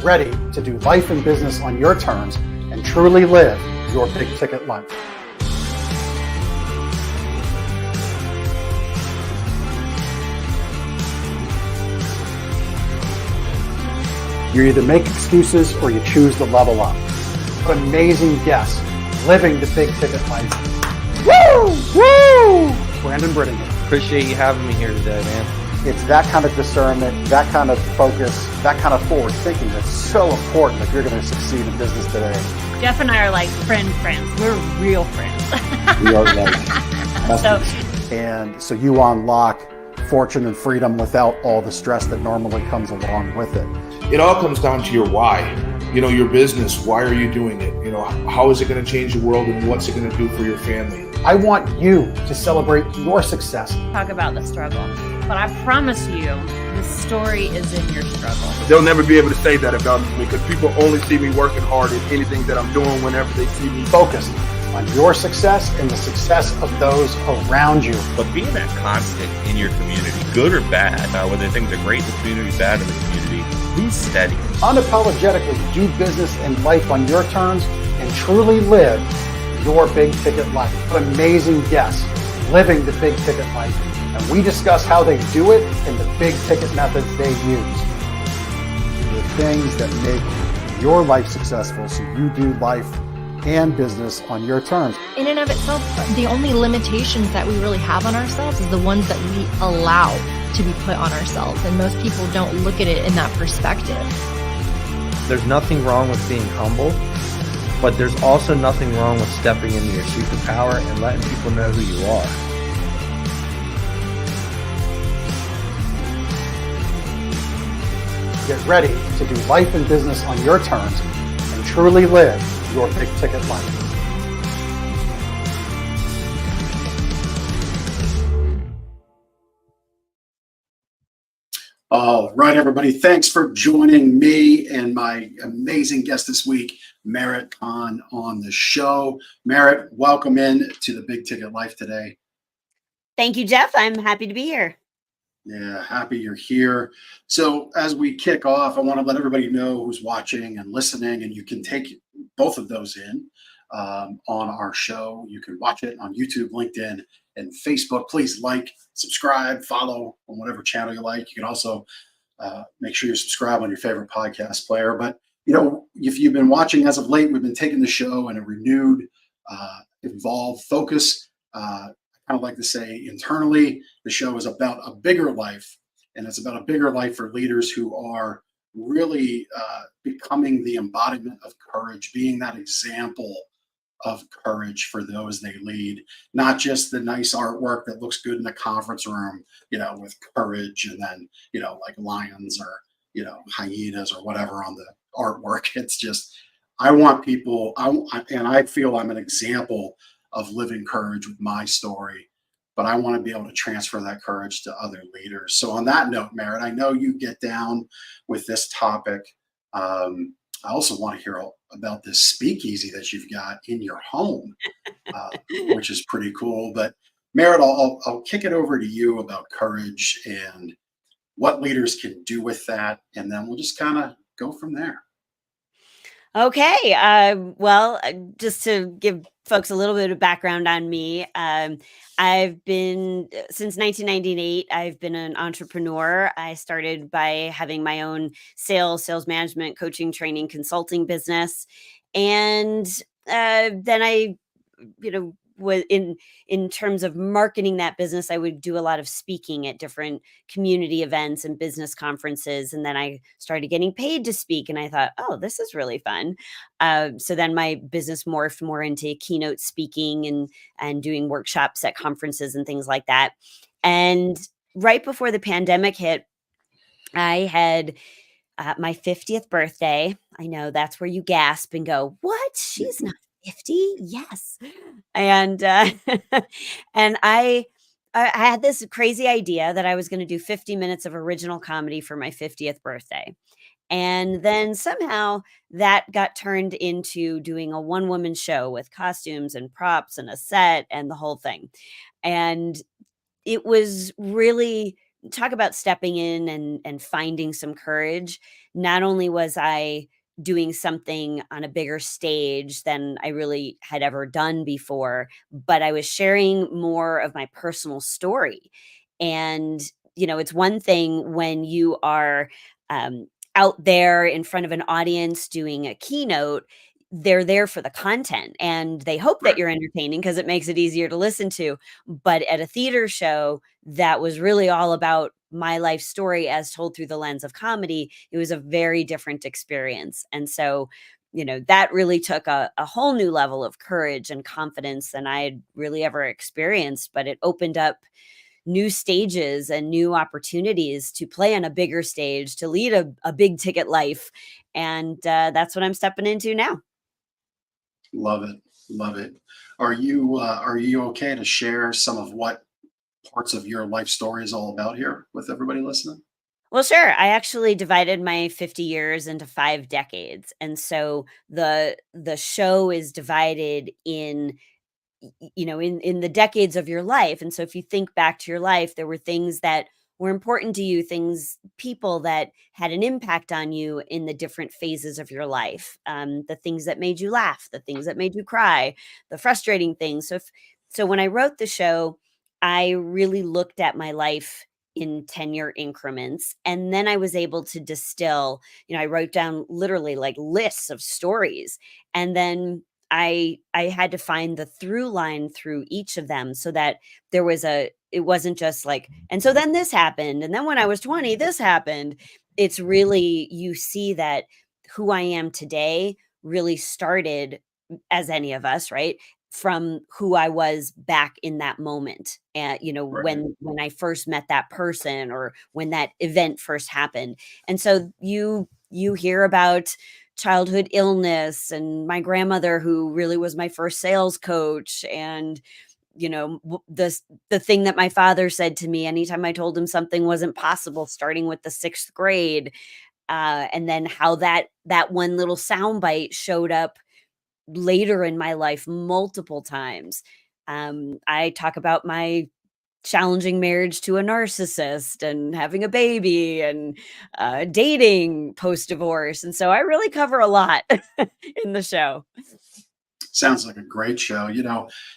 Get ready to do life and business on your terms and truly live your big ticket life. You either make excuses or you choose to level up. What amazing guests living the big ticket life. Woo! Woo! Brandon Britton here. Appreciate you having me here today, man. It's that kind of discernment, that kind of focus, that kind of forward thinking that's so important if you're going to succeed in business today. Jeff and I are like friends. We're real friends. We are And so you unlock fortune and freedom without all the stress that normally comes along with it. It all comes down to your why. Your business, why are you doing it? How is it going to change the world and what's it going to do for your family? I want you to celebrate your success. Talk about the struggle. But I promise you, the story is in your struggle. They'll never be able to say that about me because people only see me working hard at anything that I'm doing whenever they see me. Focus on your success and the success of those around you. But being that constant in your community, good or bad, whether things are great in the community, bad in the community, who's steady? Unapologetically do business and life on your terms and truly live your big ticket life. What amazing guests living the big ticket life. And we discuss how they do it and the big ticket methods they use. The things that make your life successful so you do life and business on your terms. In and of itself, the only limitations that we really have on ourselves is the ones that we allow to be put on ourselves. And most people don't look at it in that perspective. There's nothing wrong with being humble, but there's also nothing wrong with stepping into your superpower and letting people know who you are. Get ready to do life and business on your terms and truly live your big ticket life. All right, everybody. Thanks for joining me and my amazing guest this week, Merit Kahn, on the show. Merit, welcome in to the Big Ticket Life today. Thank you, Jeff. I'm happy to be here. Yeah, happy you're here. So as we kick off, I want to let everybody know who's watching and listening, and you can take both of those in on our show. You can watch it on YouTube, LinkedIn, and Facebook. Please like, subscribe, follow on whatever channel you like. You can also make sure you subscribe on your favorite podcast player. But, if you've been watching as of late, we've been taking the show in a renewed, involved focus. I like to say internally, the show is about a bigger life, and it's about a bigger life for leaders who are really becoming the embodiment of courage, being that example of courage for those they lead, not just the nice artwork that looks good in a conference room, with courage and then, like lions or, hyenas or whatever on the artwork. It's just, I want people, and I feel I'm an example of living courage with my story, but I want to be able to transfer that courage to other leaders. So on that note, Merit, I know you get down with this topic. I also want to hear about this speakeasy that you've got in your home, which is pretty cool. But Merit, I'll kick it over to you about courage and what leaders can do with that, and then we'll just kind of go from there. Okay. Well, just to give folks a little bit of background on me, I've been, since 1998, I've been an entrepreneur. I started by having my own sales management, coaching, training, consulting business. And then I, was in terms of marketing that business, I would do a lot of speaking at different community events and business conferences. And then I started getting paid to speak, and I thought, oh, this is really fun. So then my business morphed more into keynote speaking and doing workshops at conferences and things like that. And right before the pandemic hit, I had my 50th birthday. I know that's where you gasp and go, what? She's not 50? Yes. And and I had this crazy idea that I was going to do 50 minutes of original comedy for my 50th birthday. And then somehow that got turned into doing a one-woman show with costumes and props and a set and the whole thing. And it was really talk about stepping in and finding some courage. Not only was I doing something on a bigger stage than I really had ever done before, but I was sharing more of my personal story. And, it's one thing when you are um, out there in front of an audience doing a keynote. They're there for the content and they hope that Right. you're entertaining because it makes it easier to listen to. But at a theater show, that was really all about my life story as told through the lens of comedy. It was a very different experience. And so, that really took a whole new level of courage and confidence than I had really ever experienced. But it opened up new stages and new opportunities to play on a bigger stage, to lead a big ticket life. And that's what I'm stepping into now. Love it. Love it. Are you okay to share some of what parts of your life story is all about here with everybody listening? Well, sure. I actually divided my 50 years into 5 decades. And so the show is divided in in the decades of your life. And so if you think back to your life, there were things that were important to you, people that had an impact on you in the different phases of your life. The things that made you laugh, the things that made you cry, the frustrating things. So when I wrote the show, I really looked at my life in 10-year increments, and then I was able to distill. I wrote down literally like lists of stories, and then I had to find the through line through each of them, so that it wasn't just like, and so then this happened, and then when I was 20 this happened. It's really, you see that who I am today really started, as any of us, right, from who I was back in that moment. And Right. when I first met that person, or when that event first happened. And so you hear about childhood illness and my grandmother, who really was my first sales coach, and the thing that my father said to me anytime I told him something wasn't possible, starting with the 6th grade. And then how that one little soundbite showed up later in my life multiple times. I talk about my challenging marriage to a narcissist, and having a baby, and dating post divorce. And so I really cover a lot in the show. Sounds like a great show.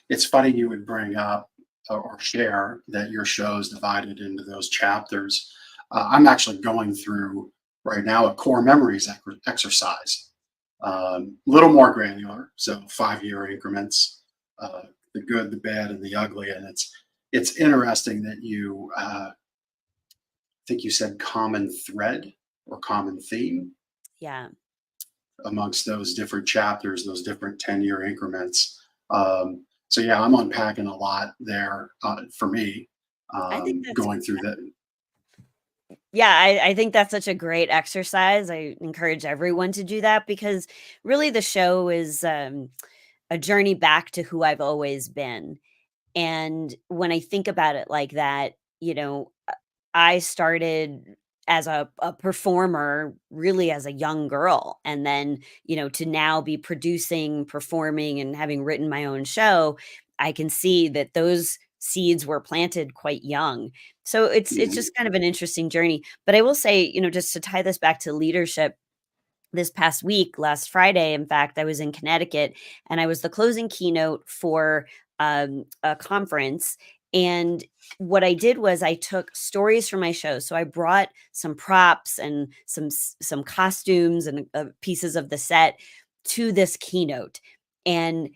It's funny you would bring up or share that your show is divided into those chapters. I'm actually going through right now a core memories exercise, a little more granular, so 5-year increments, uh, the good, the bad, and the ugly. And it's interesting that you think you said common thread or common theme Yeah. amongst those different chapters, those different 10-year increments. So yeah, I'm unpacking a lot there for me, I think that's going through that. Yeah, I think that's such a great exercise. I encourage everyone to do that, because really the show is a journey back to who I've always been. And when I think about it like that, I started as a performer really as a young girl. And then, to now be producing, performing, and having written my own show, I can see that those seeds were planted quite young. So it's Mhm. just kind of an interesting journey. But I will say, just to tie this back to leadership, this past week, last Friday, in fact, I was in Connecticut, and I was the closing keynote for a conference. And what I did was I took stories from my show. So I brought some props and some costumes and pieces of the set to this keynote. And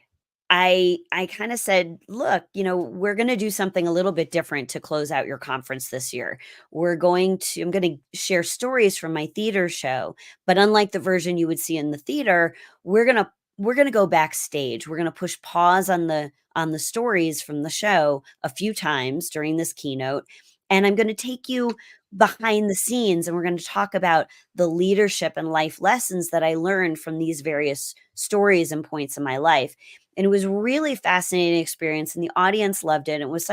I kind of said, "Look, we're going to do something a little bit different to close out your conference this year. I'm going to share stories from my theater show, but unlike the version you would see in the theater, we're going to go backstage. We're going to push pause on the stories from the show a few times during this keynote, and I'm going to take you behind the scenes, and we're going to talk about the leadership and life lessons that I learned from these various stories and points in my life." And it was really fascinating experience, and the audience loved it. It was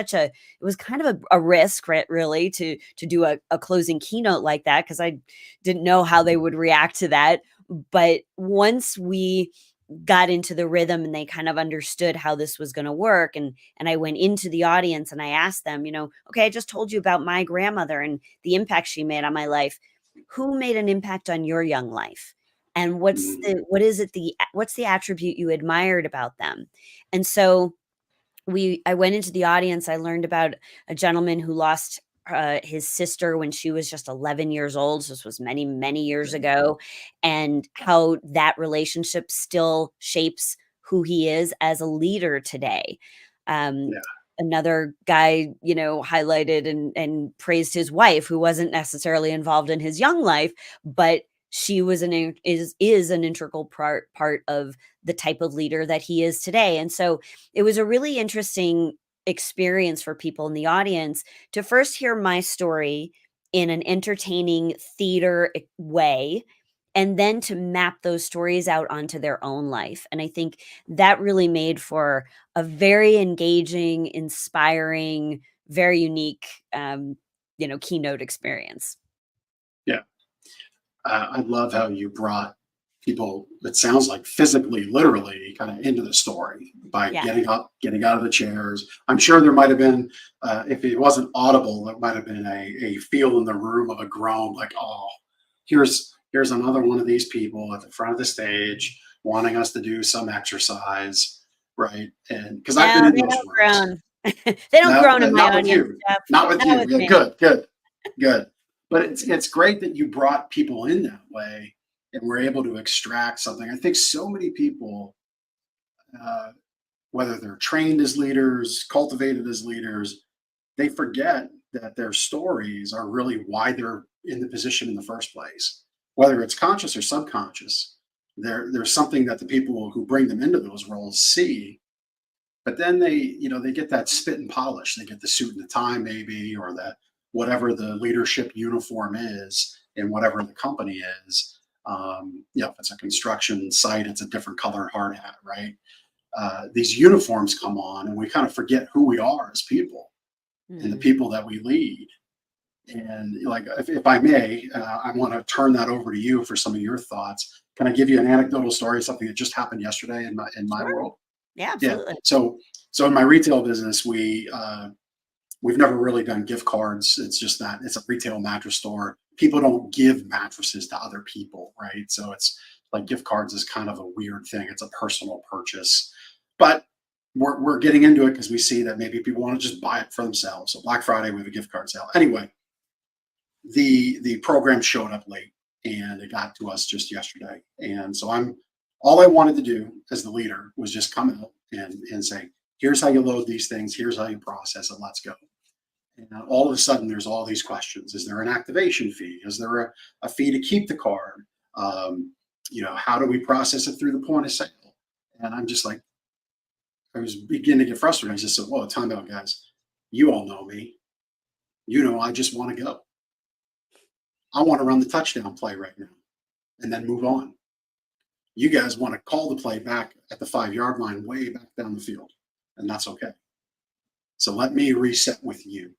kind of a risk, right, really, to do a closing keynote like that, because I didn't know how they would react to that. But once we got into the rhythm and they kind of understood how this was going to work, and I went into the audience and I asked them, okay, I just told you about my grandmother and the impact she made on my life. Who made an impact on your young life? And Mhm. what's the attribute you admired about them? And so I went into the audience. I learned about a gentleman who lost his sister when she was just 11 years old. So this was many, many years ago, and how that relationship still shapes who he is as a leader today. Um, Yeah. Another guy, highlighted and praised his wife, who wasn't necessarily involved in his young life, but she was is an integral part of the type of leader that he is today. And so it was a really interesting experience for people in the audience to first hear my story in an entertaining theater way, and then to map those stories out onto their own life. And I think that really made for a very engaging, inspiring, very unique, keynote experience. Yeah. I love how you brought people, it sounds like physically, literally, kind of into the story by Yeah. getting up, getting out of the chairs. I'm sure there might have been, if it wasn't audible, there might have been a feel in the room of a groan, like, oh, here's another one of these people at the front of the stage wanting us to do some exercise, right? And because I've been No, in they those don't rooms. groan. They don't No, groan in my not with audience, you. Jeff. Not with Not you. with Yeah, me. good, good, good. But it's great that you brought people in that way and we're able to extract something. I think so many people, uh, whether they're trained as leaders, cultivated as leaders, they forget that their stories are really why they're in the position in the first place. Whether it's conscious or subconscious, there's something that the people who bring them into those roles see, but then they get that spit and polish. They get the suit and the tie, maybe, or that whatever the leadership uniform is in whatever the company is. If it's a construction site, it's a different color hard hat, right? These uniforms come on, and we kind of forget who we are as people and the Mm. people that we lead. And like, if I may, I want to turn that over to you for some of your thoughts. Can I give you an anecdotal story, something that just happened yesterday in my Sure. world? Yeah, Yeah. absolutely. So in my retail business, we've never really done gift cards. It's just that it's a retail mattress store. People don't give mattresses to other people, right? So it's like gift cards is kind of a weird thing. It's a personal purchase, but we're getting into it because we see that maybe people want to just buy it for themselves. So Black Friday, we have a gift card sale. Anyway, the program showed up late and it got to us just yesterday. And so I'm all I wanted to do as the leader was just come out and say, here's how you load these things, here's how you process it, let's go. And all of a sudden there's all these questions. Is there an activation fee? Is there a fee to keep the card? How do we process it through the point of sale? And I'm just like, I was beginning to get frustrated. I just said, whoa, time out, guys. You all know me. I just want to go. I want to run the touchdown play right now and then move on. You guys want to call the play back at the 5 yard line, way back down the field, and that's okay. So let me reset with you.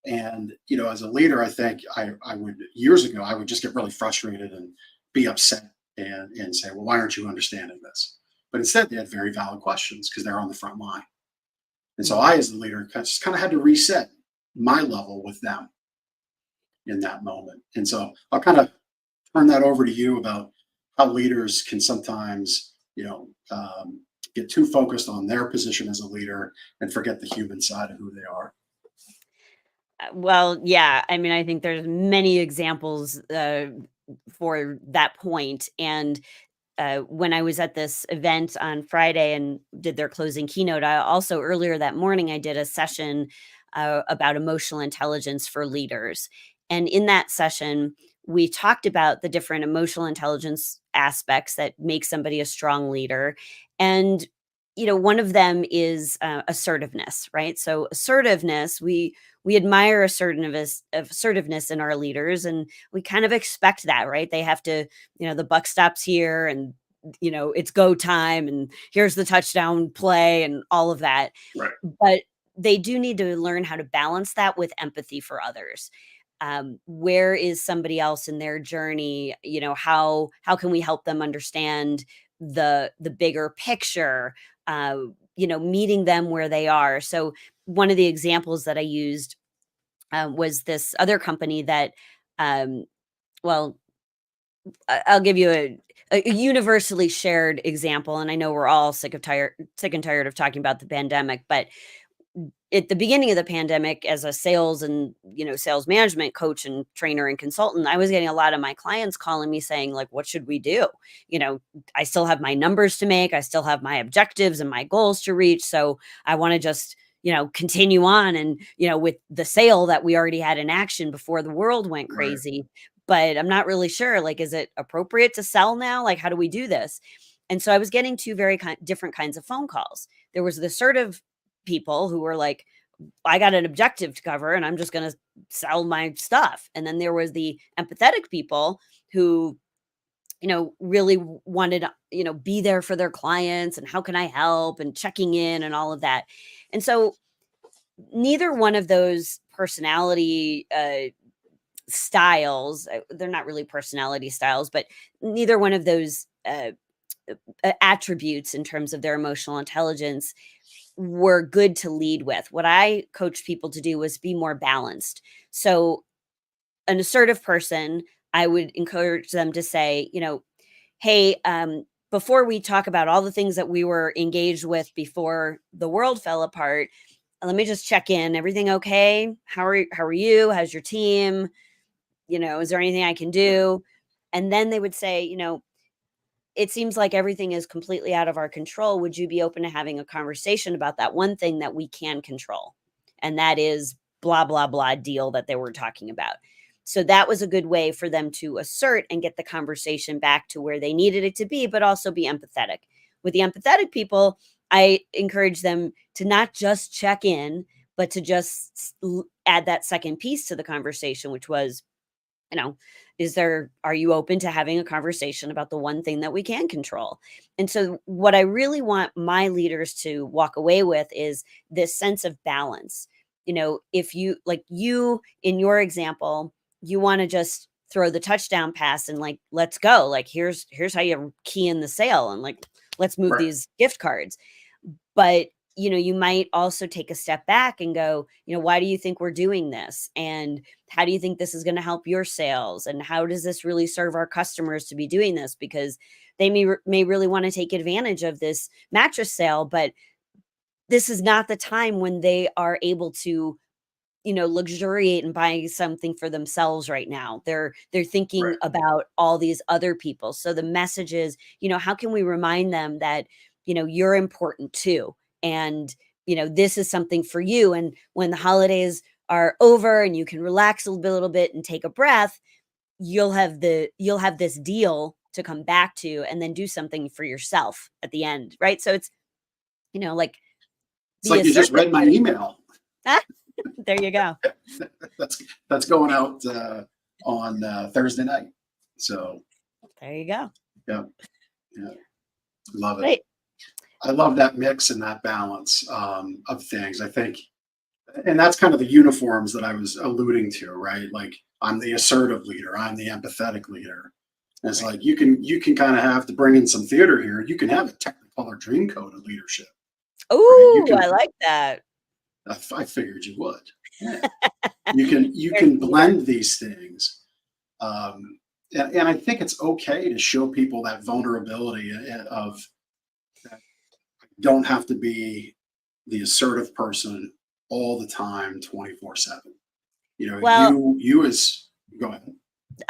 And as a leader, I think I would years ago I would just get really frustrated and be upset and say, well, why aren't you understanding this? But instead, they had very valid questions because they're on the front line. And so Mhm. I, as the leader, just kind of had to reset my level with them in that moment. And so I'll kind of turn that over to you about how leaders can sometimes, get too focused on their position as a leader and forget the human side of who they are. Well, yeah, I mean, I think there's many examples for that point. And when I was at this event on Friday and did their closing keynote, I also earlier that morning I did a session about emotional intelligence for leaders. And in that session, we talked about the different emotional intelligence aspects that make somebody a strong leader. And one of them is assertiveness, right? So assertiveness, we admire assertiveness in our leaders, and we kind of expect that, right? They have to, the buck stops here, and it's go time, and here's the touchdown play and all of that. Right. But they do need to learn how to balance that with empathy for others. Where is somebody else in their journey? How can we help them understand the bigger picture, meeting them where they are. So one of the examples that I used was this other company that, um, well, I'll give you a universally shared example, and I know we're all sick and tired of talking about the pandemic, but at the beginning of the pandemic, as a sales and sales management coach and trainer and consultant, I was getting a lot of my clients calling me saying, like, what should we do? I still have my numbers to make, I still have my objectives and my goals to reach, so I want to just continue on and with the sale that we already had in action before the world went Right. crazy. But I'm not really sure, like, is it appropriate to sell now? Like, how do we do this? And so I was getting two very different kinds of phone calls. There was the assertive people who were like, I got an objective to cover and I'm just going to sell my stuff. And then there was the empathetic people who, really wanted to, be there for their clients and how can I help and checking in and all of that. And so neither one of those personality styles, they're not really personality styles, but neither one of those attributes in terms of their emotional intelligence were good to lead with. What I coached people to do was be more balanced. So an assertive person, I would encourage them to say, hey, before we talk about all the things that we were engaged with before the world fell apart, let me just check in. Everything okay? How are you? How's your team? Is there anything I can do? And then they would say, it seems like everything is completely out of our control. Would you be open to having a conversation about that one thing that we can control? And that is blah, blah, blah deal that they were talking about. So that was a good way for them to assert and get the conversation back to where they needed it to be, but also be empathetic. With the empathetic people, I encourage them to not just check in, but to just add that second piece to the conversation, which was, are you open to having a conversation about the one thing that we can control? And so what I really want my leaders to walk away with is this sense of balance. If you, like, you in your example, you want to just throw the touchdown pass and, like, let's go, like, here's how you key in the sale and, like, let's move Right. these gift cards. But you might also take a step back and go, why do you think we're doing this? And how do you think this is going to help your sales? And how does this really serve our customers to be doing this? Because they may really want to take advantage of this mattress sale, but this is not the time when they are able to, luxuriate and buy something for themselves right now. They're thinking Right. about all these other people. So the message is, how can we remind them that, you're important too? And, this is something for you. And when the holidays are over and you can relax a little bit and take a breath, you'll have this deal to come back to and then do something for yourself at the end. Right. So it's, like, It's be like you just assertive. read my email. There you go. That's going out on Thursday night. So There you go. yeah, love it. Right. I love that mix and that balance of things. I think, and that's kind of the uniforms that I was alluding to, right? Like, I'm the assertive leader, I'm the empathetic leader. And it's like you can kind of have to bring in some theater here. You can have a Technicolor dream code of leadership. Ooh, Right? I like that. I figured you would. Yeah. You can blend these things, and I think it's okay to show people that vulnerability of that don't have to be the assertive person all the time, 24/7. Well, you as go ahead.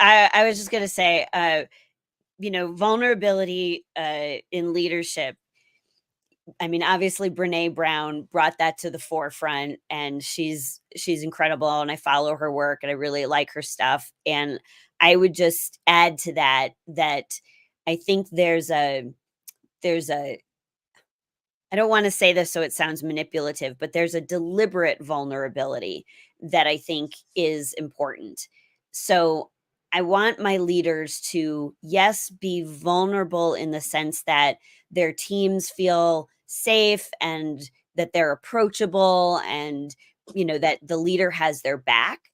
I was just gonna say, vulnerability in leadership. I mean, obviously, Brene Brown brought that to the forefront, and she's incredible, and I follow her work, and I really like her stuff. And I would just add to that I think there's a I don't want to say this so it sounds manipulative, but there's a deliberate vulnerability that I think is important. So I want my leaders to, yes, be vulnerable in the sense that their teams feel safe and that they're approachable and, that the leader has their back.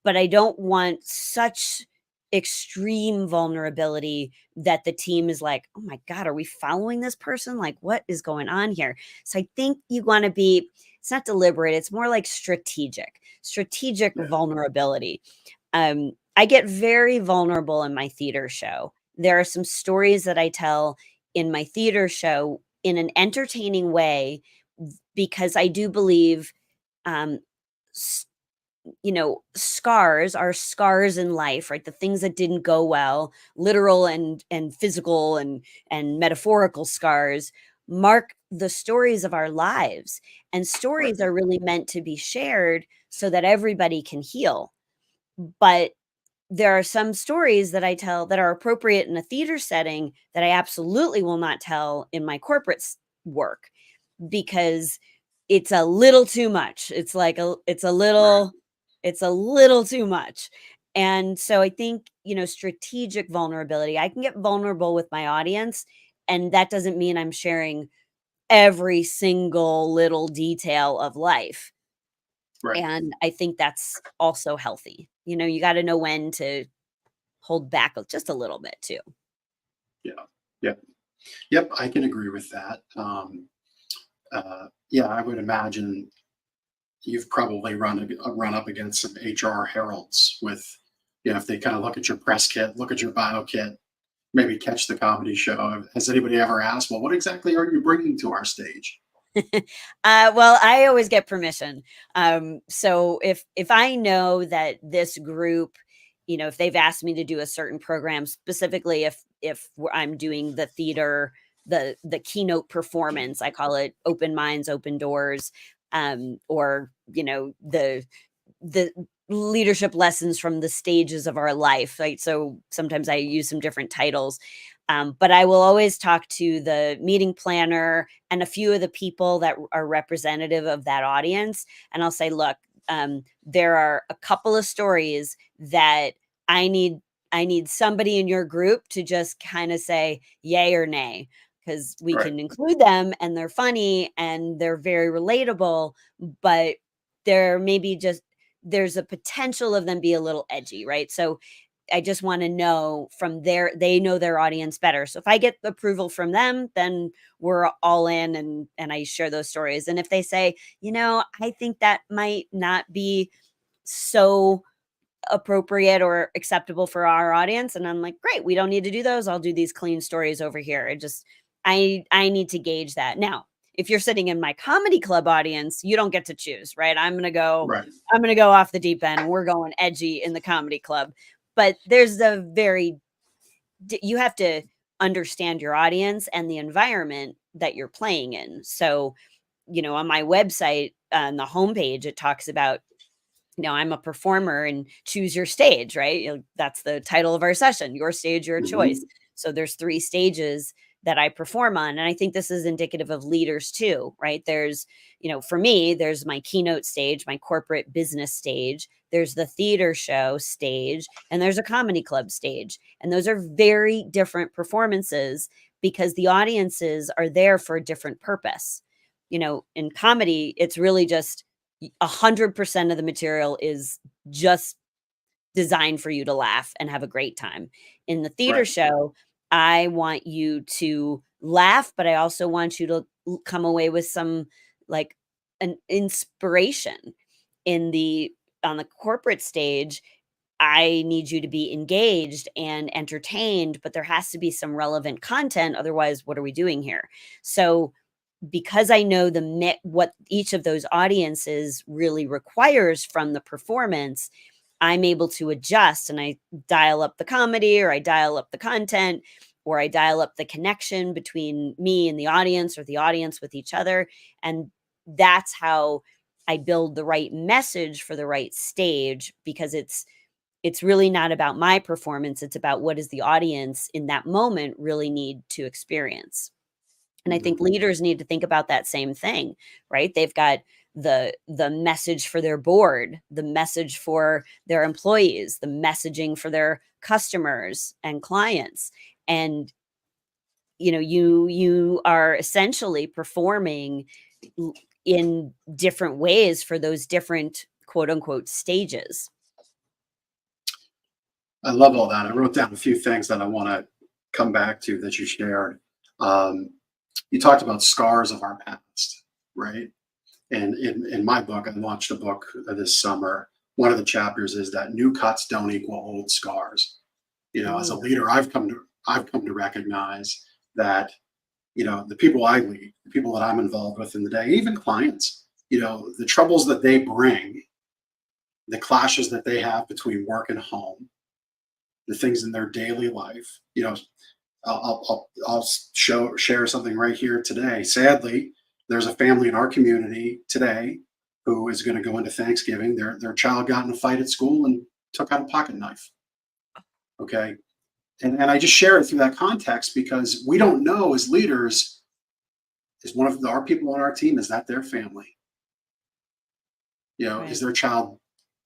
But I don't want such extreme vulnerability that the team is like, oh my God, are we following this person? Like, what is going on here? So I think you want to be, it's not deliberate, it's more like strategic Yeah. vulnerability. I get very vulnerable in my theater show. There are some stories that I tell in my theater show in an entertaining way because I do believe um, scars are scars in life, right? The things that didn't go well, literal and physical and metaphorical scars mark the stories of our lives. And Right. stories are really meant to be shared so that everybody can heal. But there are some stories that I tell that are appropriate in a theater setting that I absolutely will not tell in my corporate work because it's a little too much. It's like Right. it's a little too much. And so I think, strategic vulnerability, I can get vulnerable with my audience, and that doesn't mean I'm sharing every single little detail of life. Right. And I think that's also healthy. You got to know when to hold back just a little bit too. Yeah. Yep. Yep. I can agree with that. Yeah, I would imagine you've probably run up against some HR heralds with, if they kind of look at your press kit, look at your bio kit, maybe catch the comedy show. Has anybody ever asked, well, what exactly are you bringing to our stage? Well, I always get permission. So if I know that this group, if they've asked me to do a certain program, specifically if I'm doing the theater, the keynote performance, I call it open minds, open doors, or the leadership lessons from the stages of our life, right? So sometimes I use some different titles. But I will always talk to the meeting planner and a few of the people that are representative of that audience. And I'll say, look, there are a couple of stories that I need I need somebody in your group to just kind of say yay or nay, because we Right. can include them and they're funny and they're very relatable, but there maybe just there's a potential of them be a little edgy, right? So I just want to know from they know their audience better. So if I get approval from them, then we're all in and I share those stories. And if they say, I think that might not be so appropriate or acceptable for our audience, and I'm like, great, we don't need to do those. I'll do these clean stories over here. I need to gauge that. Now, if you're sitting in my comedy club audience, you don't get to choose, right? Right. I'm going to go off the deep end. We're going edgy in the comedy club. But there's you have to understand your audience and the environment that you're playing in. So, on my website, on the homepage, it talks about, I'm a performer and choose your stage, right? That's the title of our session, your stage, your choice. Hmm. So there's 3 stages that I perform on. And I think this is indicative of leaders too, right? There's, for me, there's my keynote stage, my corporate business stage, there's the theater show stage, and there's a comedy club stage. And those are very different performances because the audiences are there for a different purpose. In comedy, it's really just 100% of the material is just designed for you to laugh and have a great time. In the theater Right. show, I want you to laugh, but I also want you to come away with some like an inspiration. In the On the corporate stage, I need you to be engaged and entertained, but there has to be some relevant content. Otherwise, what are we doing here? So because I know what each of those audiences really requires from the performance, I'm able to adjust and I dial up the comedy or I dial up the content or I dial up the connection between me and the audience or the audience with each other. And that's how I build the right message for the right stage, because it's really not about my performance. It's about what does the audience in that moment really need to experience. And I think Hmm. leaders need to think about that same thing, right? They've got the message for their board, the message for their employees, the messaging for their customers and clients. And you are essentially performing in different ways for those different quote unquote stages. I love all that. I wrote down a few things that I want to come back to that you shared. Um, you talked about scars of our past, right? And in my book, I launched a book this summer. One of the chapters is that new cuts don't equal old scars. As a Ooh, leader, I've come to recognize that the people I lead, the people that I'm involved with in the day, even clients, the troubles that they bring, the clashes that they have between work and home, the things in their daily life. I'll share something right here today. Sadly, there's a family in our community today who is going to go into Thanksgiving. Their child got in a fight at school and took out a pocket knife. Okay, and I just share it through that context because we don't know as leaders, is one of our people on our team, is that their family? Is right. their child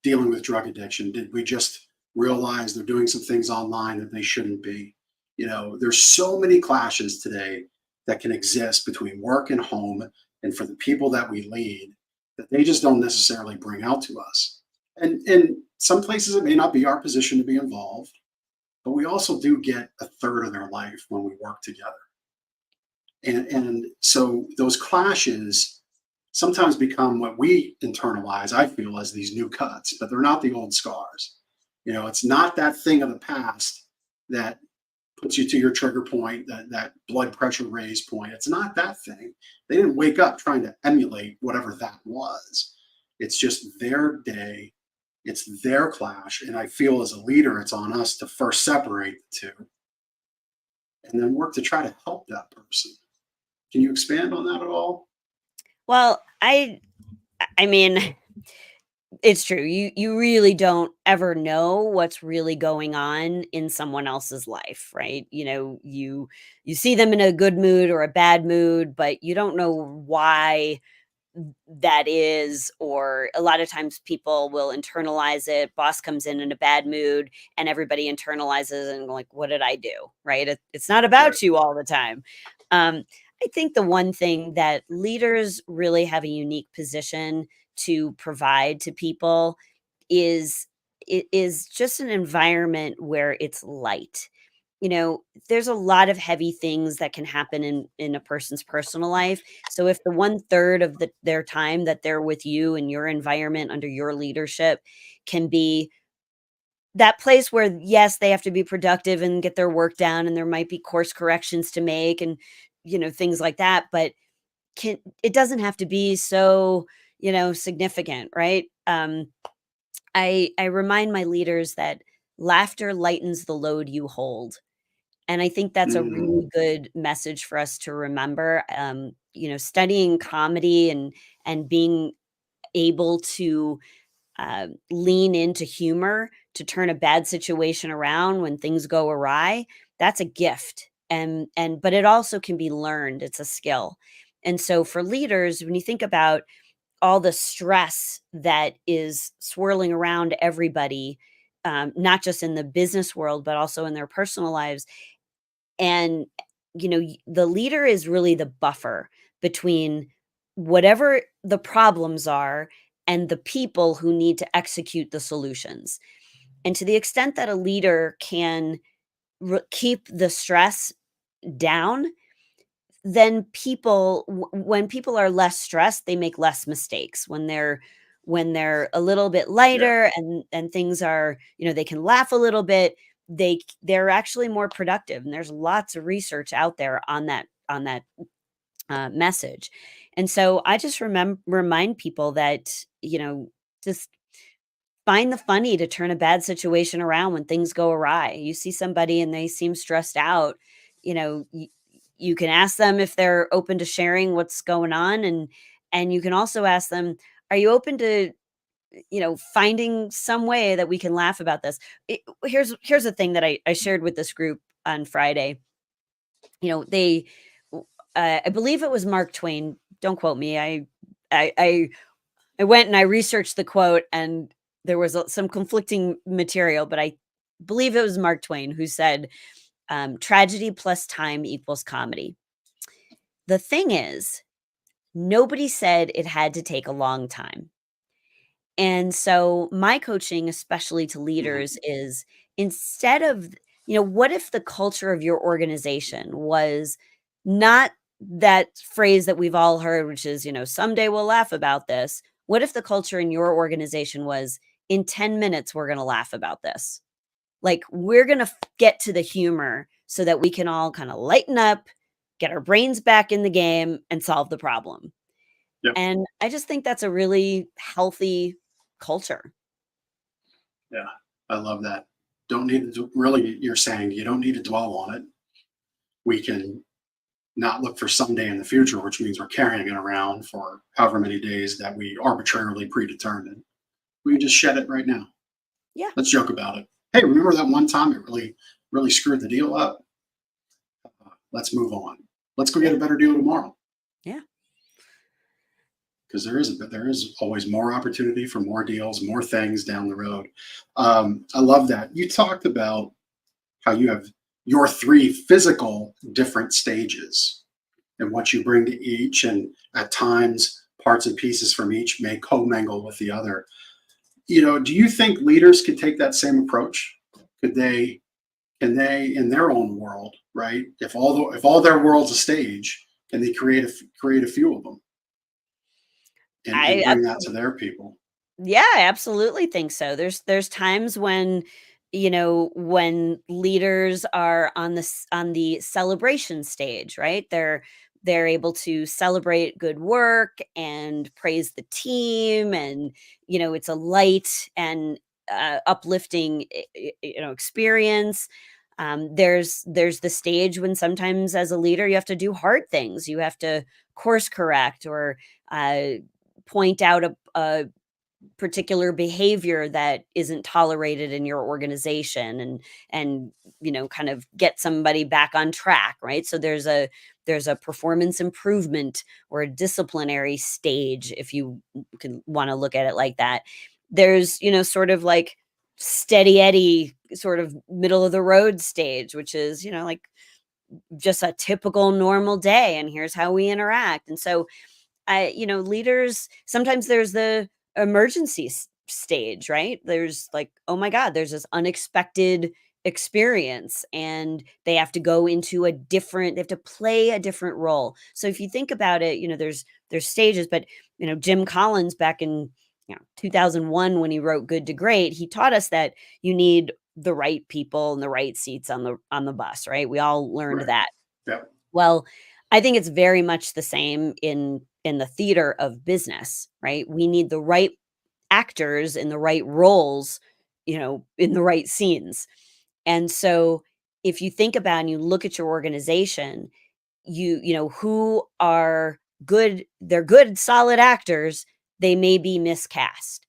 dealing with drug addiction? Did we just realize they're doing some things online that they shouldn't be? There's so many clashes today that can exist between work and home and for the people that we lead that they just don't necessarily bring out to us. And in some places, it may not be our position to be involved, but we also do get a third of their life when we work together. And so those clashes sometimes become what we internalize, I feel, as these new cuts, but they're not the old scars. It's not that thing of the past that puts you to your trigger point, that blood pressure raise point. It's not that thing. They didn't wake up trying to emulate whatever that was. It's just their day, it's their clash. And I feel as a leader, it's on us to first separate the two and then work to try to help that person. Can you expand on that at all? Well, I mean, it's true. You really don't ever know what's really going on in someone else's life, right? You see them in a good mood or a bad mood, but you don't know why that is. Or a lot of times people will internalize it. Boss comes in a bad mood and everybody internalizes and like, what did I do? Right? It's not Right. about you all the time. Um, I think the one thing that leaders really have a unique position to provide to people is is just an environment where it's light. There's a lot of heavy things that can happen in a person's personal life. So if the one third of their time that they're with you in your environment under your leadership can be that place where, yes, they have to be productive and get their work done, and there might be course corrections to make and things like that, but it doesn't have to be so significant, right? I remind my leaders that laughter lightens the load you hold. And I think that's a Mm, really good message for us to remember. Studying comedy and being able to lean into humor to turn a bad situation around when things go awry, that's a gift. And but it also can be learned. It's a skill. And so for leaders, when you think about all the stress that is swirling around everybody, not just in the business world, but also in their personal lives, and, the leader is really the buffer between whatever the problems are and the people who need to execute the solutions. And to the extent that a leader can keep the stress down, then when people are less stressed, they make less mistakes. When they're a little bit yeah. lighter and things are, they can laugh a little bit, they're actually more productive. And there's lots of research out there on that message. And so I just remind people that, just find the funny to turn a bad situation around when things go awry. You see somebody and they seem stressed out, you can ask them if they're open to sharing what's going on, and you can also ask them, are you open to, finding some way that we can laugh about this? Here's the thing that I shared with this group on Friday. They I believe it was Mark Twain. Don't quote me. I I I went and I researched the quote, and there was some conflicting material, but I believe it was Mark Twain who said, "Tragedy plus time equals comedy." The thing is, nobody said it had to take a long time. And so my coaching, especially to leaders, is instead of, what if the culture of your organization was not that phrase that we've all heard, which is, someday we'll laugh about this. What if the culture in your organization was in 10 minutes, we're going to laugh about this? Like, we're going to get to the humor so that we can all kind of lighten up, get our brains back in the game, and solve the problem. Yep. And I just think that's a really healthy culture. Yeah, I love that. Don't need to really, you're saying you don't need to dwell on it. We can not look for someday in the future, which means we're carrying it around for however many days that we arbitrarily predetermined. We can just shed it right now. Yeah. Let's joke about it. Hey, remember that one time it really screwed the deal up? Let's move on. Let's go get a better deal tomorrow. Yeah. Because there is always more opportunity for more deals, more things down the road. I love that. You talked about how you have your 3 physical different stages and what you bring to each, and at times parts and pieces from each may commingle with the other. Do you think leaders could take that same approach? Can they in their own world, right? If all their world's a stage, can they create a few of them and I bring that to their people? Yeah, I absolutely think so. There's times when, when leaders are on the celebration stage, right? They're able to celebrate good work and praise the team, and it's a light and uplifting experience. There's the stage when sometimes as a leader you have to do hard things. You have to course correct or uh, point out a particular behavior that isn't tolerated in your organization, and kind of get somebody back on track, right? So there's a performance improvement or a disciplinary stage, if you can want to look at it like that. There's sort of like steady Eddie, sort of middle of the road stage, which is like just a typical normal day, and here's how we interact. And so leaders, sometimes there's the emergency stage, right? There's like, oh my God, there's this unexpected experience, and they have to go into they have to play a different role. So if you think about it, there's stages, but Jim Collins back in 2001, when he wrote Good to Great, he taught us that you need the right people and the right seats on the bus, right? We all learned Right. that. Yeah. Well, I think it's very much the same in the theater of business, right? We need the right actors in the right roles, in the right scenes. And so if you think about and you look at your organization, who are good, they're good, solid actors, they may be miscast.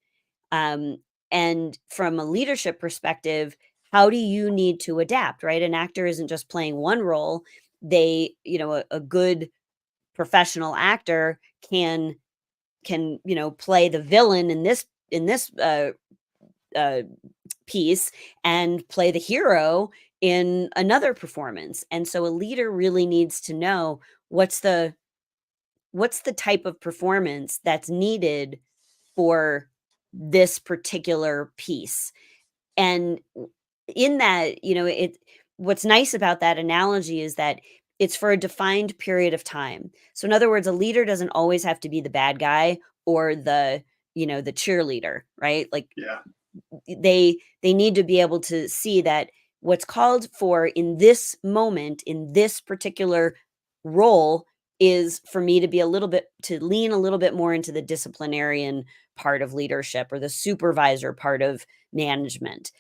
Um, and from a leadership perspective, how do you need to adapt, right? An actor isn't just playing one role. A good professional actor can play the villain in this uh, piece, and play the hero in another performance. And so a leader really needs to know what's the type of performance that's needed for this particular piece. And in that, what's nice about that analogy is that it's for a defined period of time. So in other words, a leader doesn't always have to be the bad guy or the cheerleader, right? Like Yeah. they need to be able to see that what's called for in this moment, in this particular role, is for me to be to lean a little bit more into the disciplinarian part of leadership, or the supervisor part of management,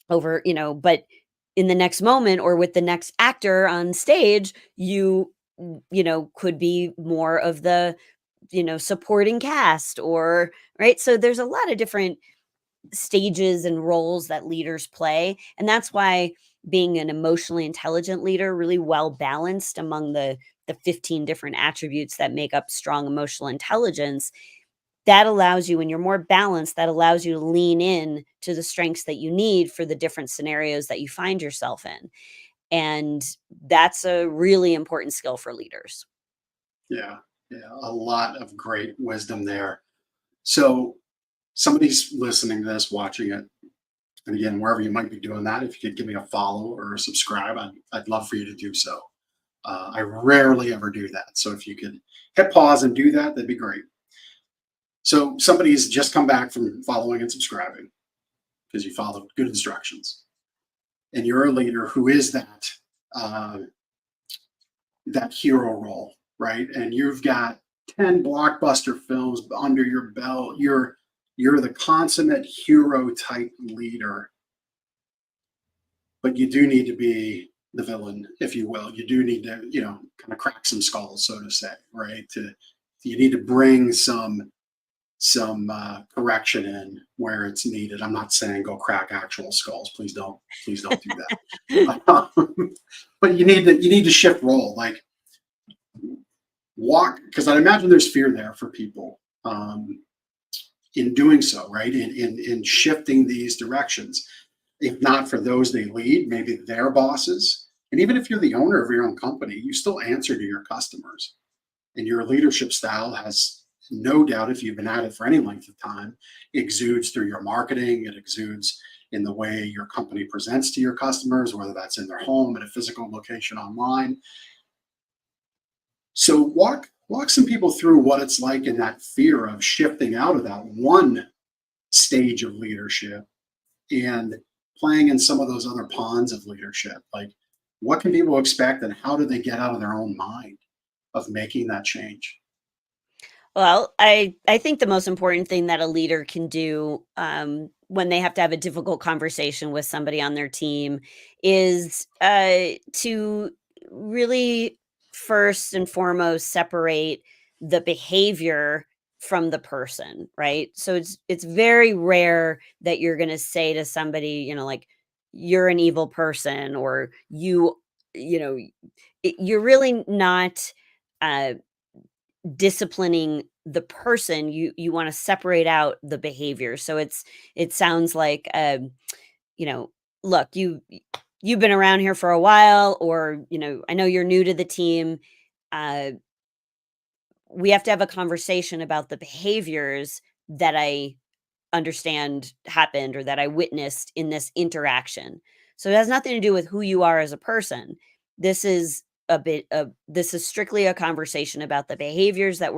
but in the next moment or with the next actor on stage, could be more of the supporting cast, or right. So there's a lot of different stages and roles that leaders play, and that's why being an emotionally intelligent leader, really well balanced among the 15 different attributes that make up strong emotional intelligence, that allows you, when you're more balanced, that allows you to lean in to the strengths that you need for the different scenarios that you find yourself in. And that's a really important skill for leaders. Yeah. Yeah. A lot of great wisdom there. So somebody's listening to this, watching it, and again, wherever you might be doing that, if you could give me a follow or a subscribe, I'd love for you to do so. I rarely ever do that. So if you could hit pause and do that, that'd be great. So somebody's just come back from following and subscribing because you followed good instructions. And you're a leader who is uh, that hero role, right? And you've got 10 blockbuster films under your belt. You're the consummate hero type leader, but you do need to be the villain, if you will. You do need to, kind of crack some skulls, so to say, right? You need to bring some correction in where it's needed. I'm not saying go crack actual skulls. Please don't do that. But you need to shift role, like walk, because I imagine there's fear there for people in doing so, right? In shifting these directions. If not for those they lead, maybe their bosses. And even if you're the owner of your own company, you still answer to your customers. And your leadership style has no doubt, if you've been at it for any length of time, exudes through your marketing. It exudes in the way your company presents to your customers, whether that's in their home, at a physical location, online. So walk some people through what it's like in that fear of shifting out of that one stage of leadership and playing in some of those other ponds of leadership. Like, what can people expect, and how do they get out of their own mind of making that change? Well, I think the most important thing that a leader can do when they have to have a difficult conversation with somebody on their team is to really first and foremost separate the behavior from the person, right? So it's very rare that you're going to say to somebody, like, you're an evil person, or you know you're really not uh disciplining the person. You want to separate out the behavior. So it sounds like you know look, you've been around here for a while, or I know you're new to the team. uh we have to have a conversation about the behaviors that I understand happened, or that I witnessed in this interaction. So it has nothing to do with who you are as a person. This is this is strictly a conversation about the behaviors that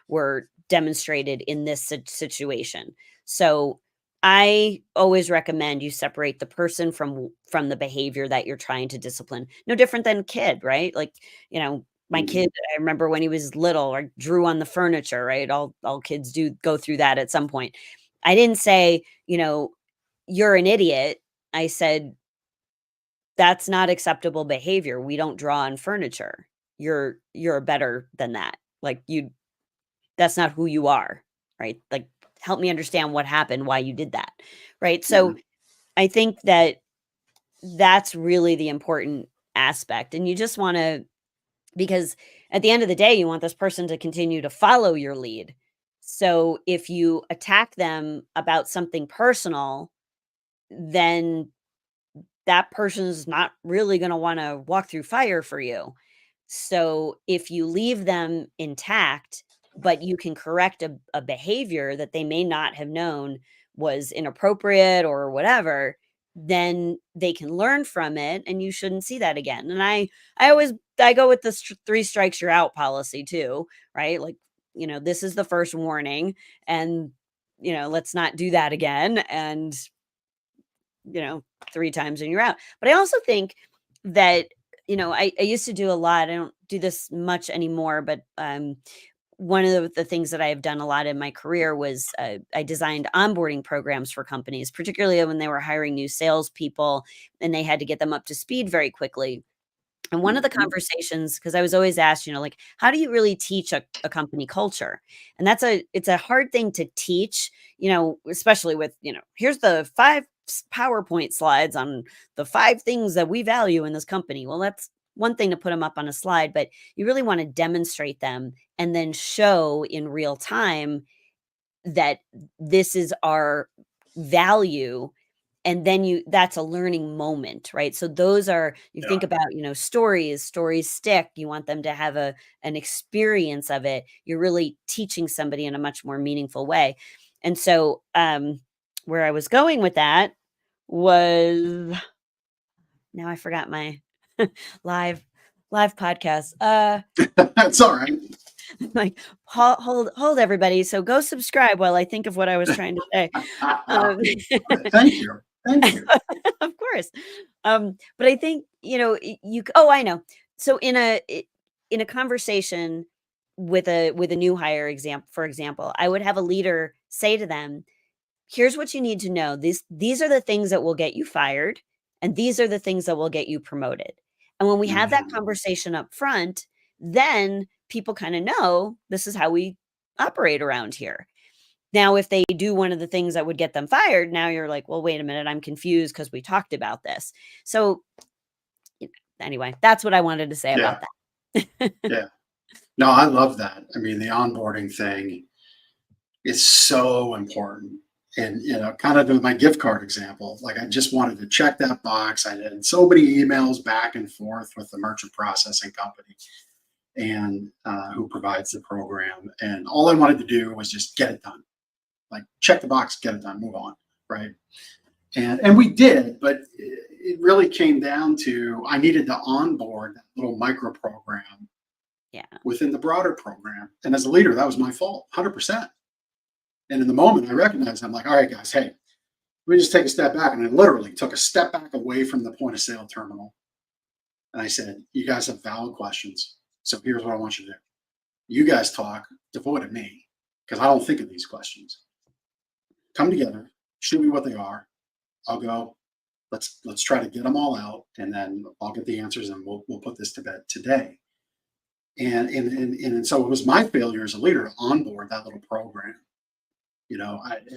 were demonstrated in this situation. So I always recommend you separate the person from the behavior that you're trying to discipline. No different than a kid, right? Like, my Mhm. kid, I remember when he was little, or drew on the furniture, right? All kids do go through that at some point. I didn't say, you're an idiot. I said, that's not acceptable behavior. We don't draw on furniture. You're better than that. Like, that's not who you are, right? Like, help me understand what happened, why you did that. Right? So Mhm. I think that that's really the important aspect. And you just want to, because at the end of the day, you want this person to continue to follow your lead. So if you attack them about something personal, then that person's not really going to want to walk through fire for you. So if you leave them intact, but you can correct a behavior that they may not have known was inappropriate or whatever, then they can learn from it, and you shouldn't see that again. And I go with the three strikes you're out policy too, right? Like, this is the first warning, and let's not do that again. And you know, three times and you're out. But I also think that, I used to do a lot. I don't do this much anymore, but one of the things that I have done a lot in my career was I designed onboarding programs for companies, particularly when they were hiring new salespeople and they had to get them up to speed very quickly. And one of the Mhm. conversations, because I was always asked, like, how do you really teach a company culture? And it's a hard thing to teach, especially with, here's the PowerPoint slides on the five things that we value in this company. Well, that's one thing to put them up on a slide, but you really want to demonstrate them and then show in real time that this is our value. And then that's a learning moment, right? So those are, you Yeah. think about, stories stick. You want them to have an experience of it. You're really teaching somebody in a much more meaningful way. And so where I was going with that was, now I forgot my live podcast. That's all right. Like, hold everybody. So go subscribe while I think of what I was trying to say. Thank you. Thank you. Of course. But I think, oh, I know. So in a conversation with a new hire for example, I would have a leader say to them, here's what you need to know. These are the things that will get you fired, and these are the things that will get you promoted. And when we have that Mhm. conversation up front, then people kind of know this is how we operate around here. Now, if they do one of the things that would get them fired, now you're like, well, wait a minute, I'm confused because we talked about this. So anyway, that's what I wanted to say about Yeah. that. Yeah. No, I love that. I mean, the onboarding thing is so important. And, kind of my gift card example, like I just wanted to check that box. I had so many emails back and forth with the merchant processing company and who provides the program. And all I wanted to do was just get it done. Like check the box, get it done, move on. Right. And we did, but it really came down to I needed to onboard that little micro program Yeah. within the broader program. And as a leader, that was my fault, 100%. And in the moment, I recognized, I'm like, all right, guys, hey, let me just take a step back. And I literally took a step back away from the point of sale terminal. And I said, you guys have valid questions. So here's what I want you to do. You guys talk, devoid of me, because I don't think of these questions. Come together, shoot me what they are. I'll go, let's try to get them all out, and then I'll get the answers and we'll put this to bed today. And so it was my failure as a leader to onboard that little program.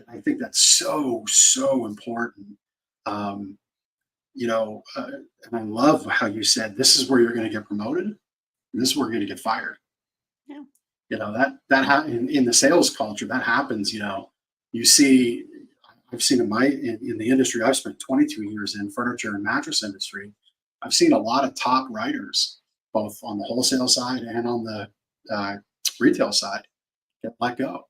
I think that's so important. Um, and I love how you said this is where you're going to get promoted, and this is where you're going to get fired. Yeah. In the sales culture that happens. You see, I've seen in the industry I've spent 22 years in, furniture and mattress industry. I've seen a lot of top writers, both on the wholesale side and on the retail side, get let go.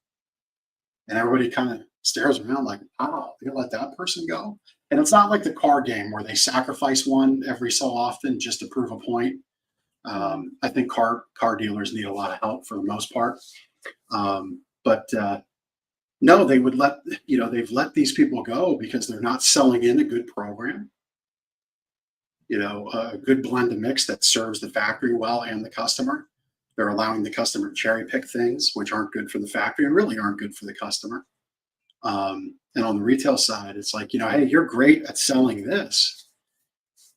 And everybody kind of stares around like, oh, they let that person go. And it's not like the car game where they sacrifice one every so often just to prove a point. I think car dealers need a lot of help for the most part. But no, they would they've let these people go because they're not selling in a good program, a good blend of mix that serves the factory well and the customer. They're allowing the customer to cherry pick things which aren't good for the factory and really aren't good for the customer. And on the retail side, it's like, hey, you're great at selling this,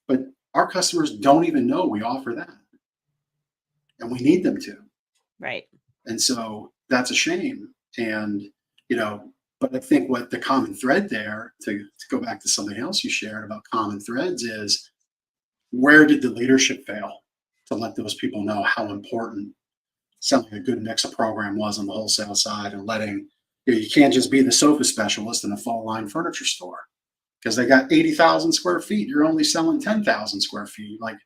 but our customers don't even know we offer that. And we need them to. Right. And so that's a shame. And, but I think what the common thread there, to go back to something else you shared about common threads, is where did the leadership fail to let those people know how important selling a good mix of program was on the wholesale side, and letting, you can't just be the sofa specialist in a full line furniture store because they got 80,000 square feet. You're only selling 10,000 square feet. Like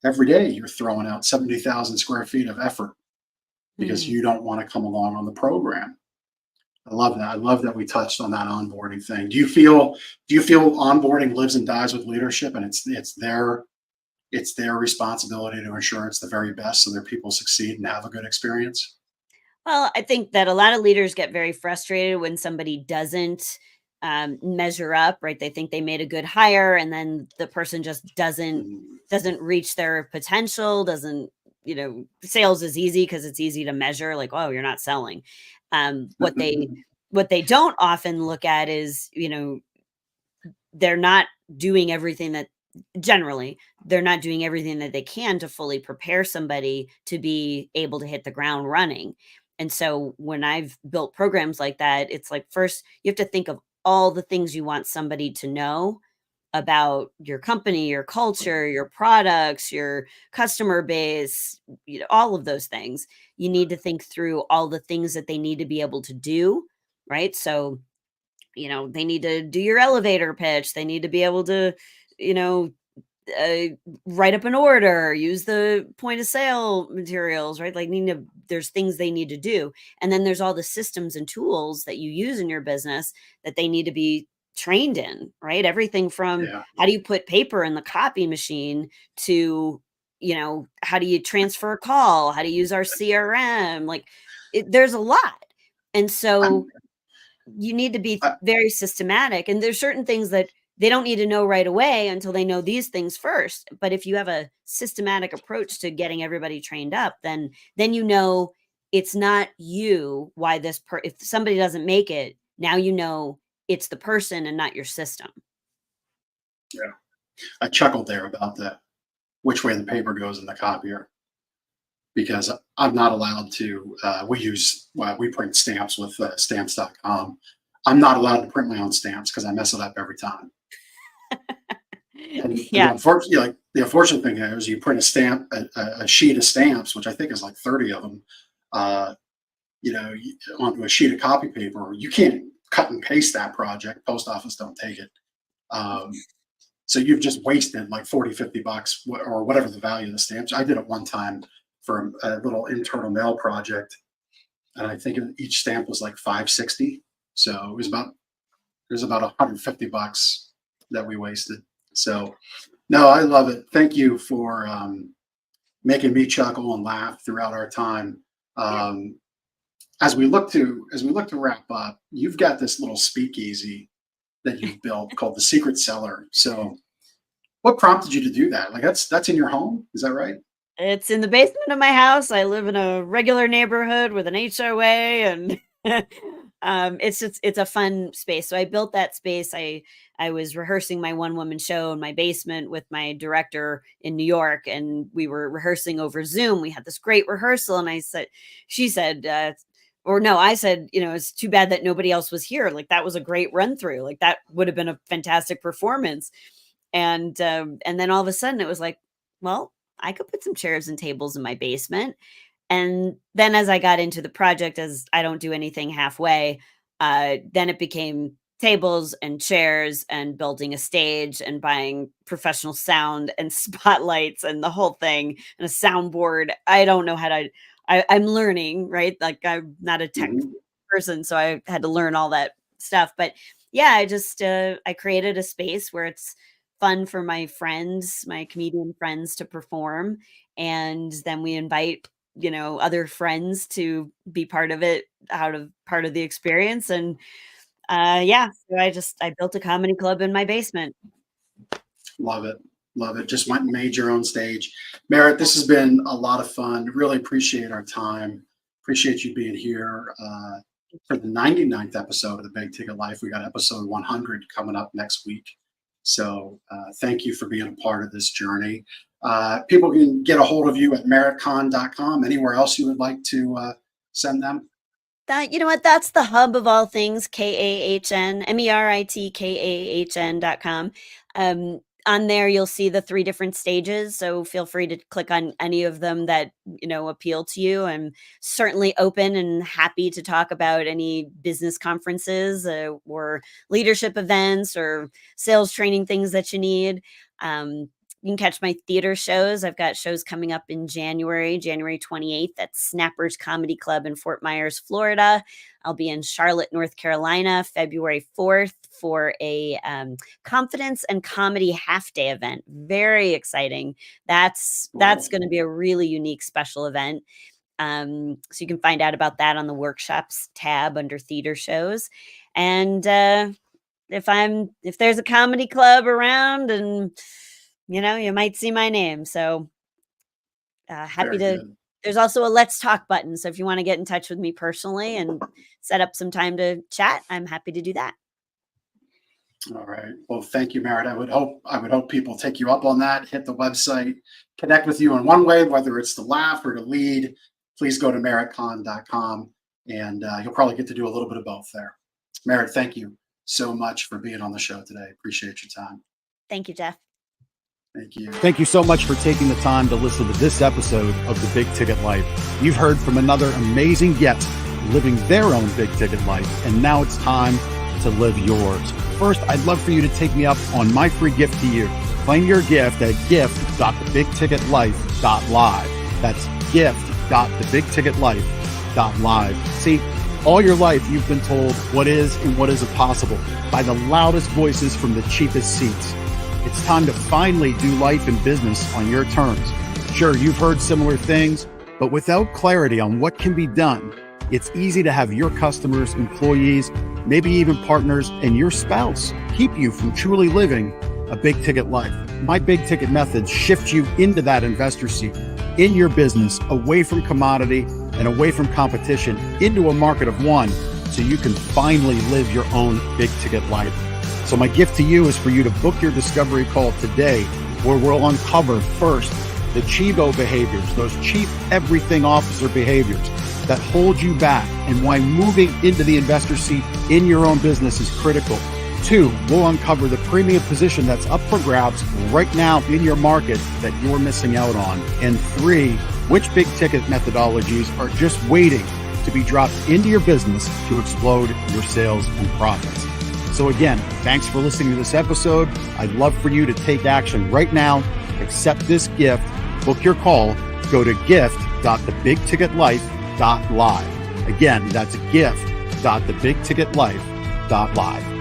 every day you're throwing out 70,000 square feet of effort because you don't want to come along on the program. I love that. I love that we touched on that onboarding thing. Do you feel onboarding lives and dies with leadership, and it's their responsibility to ensure it's the very best so their people succeed and have a good experience? Well, I think that a lot of leaders get very frustrated when somebody doesn't measure up, right? They think they made a good hire, and then the person just doesn't reach their potential. Doesn't Sales is easy because it's easy to measure. Like, oh, you're not selling. What they don't often look at is they're not doing everything that generally they're not doing everything that they can to fully prepare somebody to be able to hit the ground running. And so when I've built programs like that, it's like, first you have to think of all the things you want somebody to know about your company, your culture, your products, your customer base, all of those things. You need to think through all the things that they need to be able to do, right? So they need to do your elevator pitch. They need to be able to, you know, write up an order, use the point of sale materials, right? Like there's things they need to do. And then there's all the systems and tools that you use in your business that they need to be trained in, right? Everything from Yeah. how do you put paper in the copy machine to, how do you transfer a call? How to use our CRM? Like there's a lot. And so you need to be very systematic. And there's certain things that they don't need to know right away until they know these things first. But if you have a systematic approach to getting everybody trained up, then it's not you why if somebody doesn't make it, now it's the person and not your system. Yeah. I chuckled there about which way the paper goes in the copier, because I'm not allowed to, we print stamps with stamps.com. I'm not allowed to print my own stamps because I mess it up every time. And Yeah. the unfortunate thing is you print a sheet of stamps, which I think is like 30 of them, onto a sheet of copy paper. You can't cut and paste that project. Post office don't take it. So you've just wasted like $40-$50 or whatever the value of the stamps. I did it one time for a little internal mail project, and I think each stamp was like $5.60. So it was about $150 that we wasted. So no, I love it. Thank you for making me chuckle and laugh throughout our time. As we look to wrap up, you've got this little speakeasy that you've built called the Secret Cellar. So what prompted you to do that? Like that's in your home, is that right? It's in the basement of my house. I live in a regular neighborhood with an HOA, and it's a fun space. So I built that space. I was rehearsing my one-woman show in my basement with my director in New York, and we were rehearsing over Zoom. We had this great rehearsal, and I said, it's too bad that nobody else was here. Like that was a great run through. Like that would have been a fantastic performance. And then all of a sudden it was like, well, I could put some chairs and tables in my basement. And then as I got into the project, as I don't do anything halfway, then it became tables and chairs and building a stage and buying professional sound and spotlights and the whole thing and a soundboard. I don't know how to, I'm learning, right? Like I'm not a tech person, so I had to learn all that stuff. But yeah, I created a space where it's fun for my friends, my comedian friends, to perform. And then we invite, other friends to be part of it, part of the experience. And so I built a comedy club in my basement. Love it. Love it. Just went and made your own stage. Merit, this has been a lot of fun. Really appreciate our time. Appreciate you being here for the 99th episode of The Big Ticket Life. We got episode 100 coming up next week. So thank you for being a part of this journey. People can get a hold of you at meritkahn.com. Anywhere else you would like to send them? You know what? That's the hub of all things, KAHN, MERITKAHN.com. On there, you'll see the 3 different stages. So feel free to click on any of them that, appeal to you. I'm certainly open and happy to talk about any business conferences or leadership events or sales training things that you need. You can catch my theater shows. I've got shows coming up in January 28th at Snappers Comedy Club in Fort Myers, Florida. I'll be in Charlotte, North Carolina, February 4th for a confidence and comedy half-day event. Very exciting. That's going to be a really unique special event. So you can find out about that on the workshops tab under theater shows. And if there's a comedy club around, and you might see my name. So happy to. Good. There's also a Let's Talk button. So if you want to get in touch with me personally and set up some time to chat, I'm happy to do that. All right. Well, thank you, Merit. I would hope people take you up on that. Hit the website, connect with you in one way, whether it's to laugh or to lead. Please go to meritkahn.com, and you'll probably get to do a little bit of both there. Merit, thank you so much for being on the show today. Appreciate your time. Thank you, Jeff. Thank you. Thank you so much for taking the time to listen to this episode of The Big Ticket Life. You've heard from another amazing guest living their own big ticket life, and now it's time to live yours. First, I'd love for you to take me up on my free gift to you. Claim your gift at gift.thebigticketlife.live. That's gift.thebigticketlife.live. See, all your life you've been told what is and what isn't possible by the loudest voices from the cheapest seats. It's time to finally do life and business on your terms. Sure, you've heard similar things, but without clarity on what can be done, it's easy to have your customers, employees, maybe even partners, and your spouse keep you from truly living a big ticket life. My big ticket methods shift you into that investor seat in your business, away from commodity and away from competition, into a market of one, so you can finally live your own big ticket life. So my gift to you is for you to book your discovery call today, where we'll uncover first the Chivo behaviors, those chief everything officer behaviors that hold you back, and why moving into the investor seat in your own business is critical. 2, we'll uncover the premium position that's up for grabs right now in your market that you're missing out on. And 3, which big ticket methodologies are just waiting to be dropped into your business to explode your sales and profits. So again, thanks for listening to this episode. I'd love for you to take action right now. Accept this gift. Book your call. Go to gift.thebigticketlife.live. Again, that's gift.thebigticketlife.live.